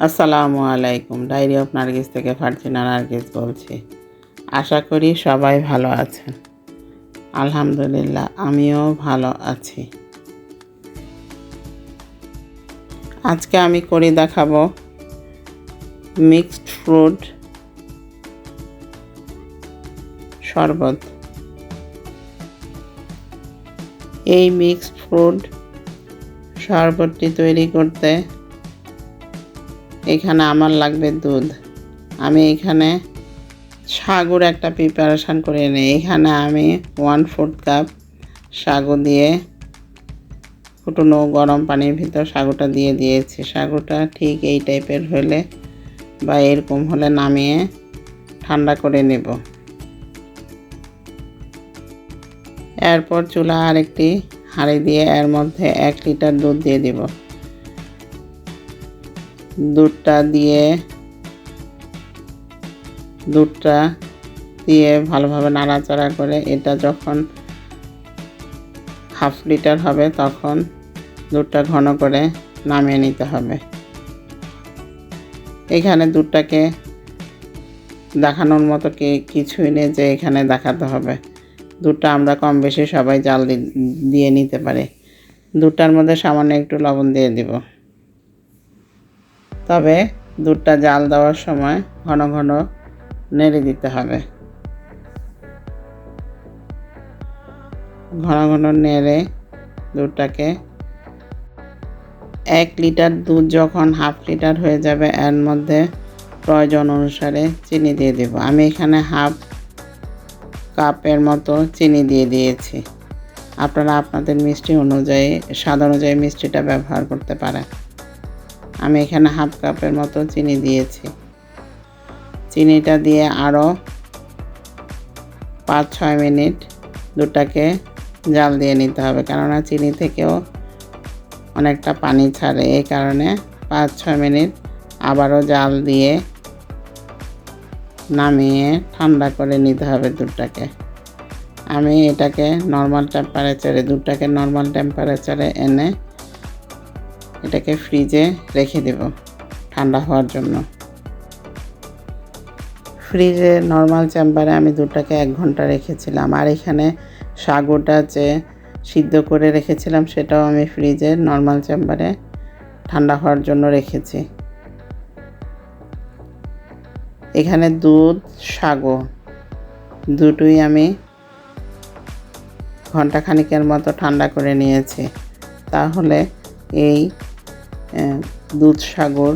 আসসালামু আলাইকুম। Diary of Nargis থেকে ফারজিনা নার্গিস বলছি। আশা করি সবাই ভালো আছেন। আলহামদুলিল্লাহ আমিও ভালো আছি। আজকে আমি করে দেখাবো মিক্সড ফ্রুট শরবত। এই মিক্সড ফ্রুট শরবতটি তৈরি করতে এখানে আমার লাগবে দুধ। আমি এখানে সাগুর একটা প্রিপারেশান করে নিই। এখানে আমি 1/4 কাপ সাগু দিয়ে ফুটনো গরম পানির ভিতর সাগুটা দিয়ে দিয়েছি। সাগুটা ঠিক এই টাইপের হলে বা এরকম হলে নামিয়ে ঠান্ডা করে নেব। এরপর চুলা আরেকটি হাঁড়ি দিয়ে এর মধ্যে 1 লিটার দুধ দিয়ে দেব। দুধটা দিয়ে ভালোভাবে নাড়াচাড়া করে এটা যখন 1/2 লিটার হবে তখন দুধটা ঘন করে নামিয়ে নিতে হবে। এখানে দুধটাকে দেখানোর মতো কিছুই নেই যে এখানে দেখাতে হবে। দুধটা আমরা কম বেশি সবাই জাল দিয়ে নিতে পারি। দুধটার মধ্যে সামান্য একটু লবণ দিয়ে দিব। তবে দুধটা জাল দেওয়ার সময় ঘন ঘন নেড়ে দিতে হবে। ঘন ঘন নেড়ে দুধটাকে 1 লিটার দুধ যখন 1/2 লিটার হয়ে যাবে এর মধ্যে প্রয়োজন অনুসারে চিনি দিয়ে দেব। আমি এখানে 1/2 কাপের মতো চিনি দিয়ে দিয়েছি। আপনারা আপনাদের মিষ্টি অনুযায়ী স্বাদ অনুযায়ী মিষ্টিটা ব্যবহার করতে পারেন। আমি এখানে 1/2 কাপের মতো চিনি দিয়েছি। চিনিটা দিয়ে আরও 5-6 মিনিট দুধটাকে জাল দিয়ে নিতে হবে, কেননা চিনি থেকেও অনেকটা পানি ছাড়ে। এই কারণে 5-6 মিনিট আবারও জাল দিয়ে নামিয়ে ঠান্ডা করে নিতে হবে দুধটাকে। আমি এটাকে দুধটাকে নর্মাল টেম্পারেচারে এনে এটাকে ফ্রিজে রেখে দেব ঠান্ডা হওয়ার জন্য। ফ্রিজে নর্মাল চেম্বারে আমি দুধটাকে 1 ঘন্টা রেখেছিলাম। আর এখানে সাগুটা যে সিদ্ধ করে রেখেছিলাম সেটাও আমি ফ্রিজে নর্মাল চেম্বারে ঠান্ডা হওয়ার জন্য রেখেছি। এখানে দুধ সাগু দুটোই আমি ঘন্টাখানিকের মতো ঠান্ডা করে নিয়েছি। তাহলে এই দুধ সাগুর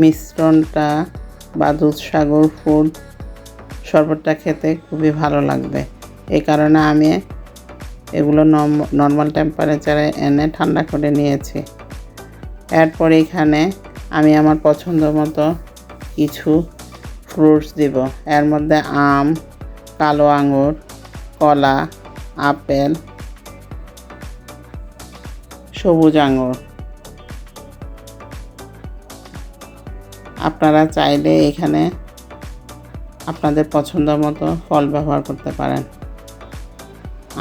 মিশ্রণটা বা দুধ সাগর ফ্রুট শরবতটা খেতে খুবই ভালো লাগবে। এই কারণে আমি এগুলো নর্মাল টেম্পারেচারে এনে ঠান্ডা করে নিয়েছি। এরপর এখানে আমি আমার পছন্দ মতো কিছু ফ্রুটস দিব। এর মধ্যে আম, কালো আঙুর, কলা, আপেল, সবুজ আঙুর। আপনারা চাইলে এখানে আপনাদের পছন্দ মতো ফল ব্যবহার করতে পারেন।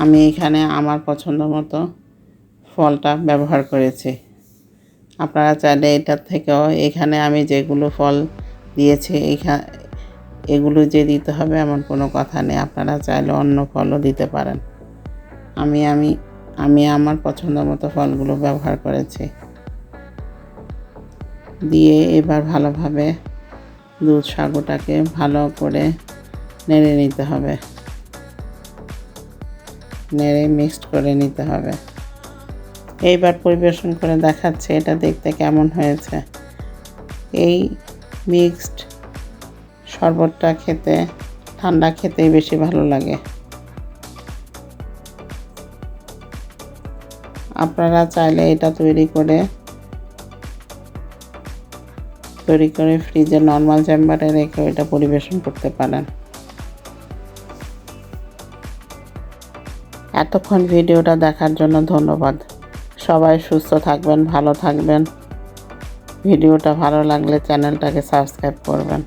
আমি এখানে আমার পছন্দ মতো ফলটা ব্যবহার করেছি। আপনারা চাইলে এটার থেকেও এখানে আমি যেগুলো ফল দিয়েছি এগুলো যে দিতে হবে এমন কোনো কথা নেই। আপনারা চাইলে অন্য ফলও দিতে পারেন। আমি আমার পছন্দ মতো ফলগুলো ব্যবহার করেছি। দিয়ে এবার ভালোভাবে দুধ সাগুটাকে ভালো করে নেড়ে নিতে হবে, নেড়ে মিক্সড করে নিতে হবে। এইবার পরিবেশন করে দেখাচ্ছে এটা দেখতে কেমন হয়েছে। এই মিক্সড শরবতটা খেতে ঠান্ডা খেতেই বেশি ভালো লাগে। আপনারা চাইলে এটা তৈরি করে ফ্রিজে নর্মাল চেম্বারে রেখে এটা পরিবেশন করতে পারেন। এতক্ষণ ভিডিওটা দেখার জন্য ধন্যবাদ। সবাই সুস্থ থাকবেন, ভালো থাকবেন। ভিডিওটা ভালো লাগলে চ্যানেলটাকে সাবস্ক্রাইব করবেন।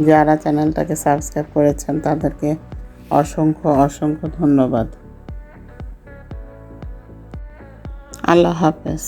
যারা চ্যানেলটাকে সাবস্ক্রাইব করেছেন তাদেরকে অসংখ্য ধন্যবাদ। আল্লাহ হাফেজ।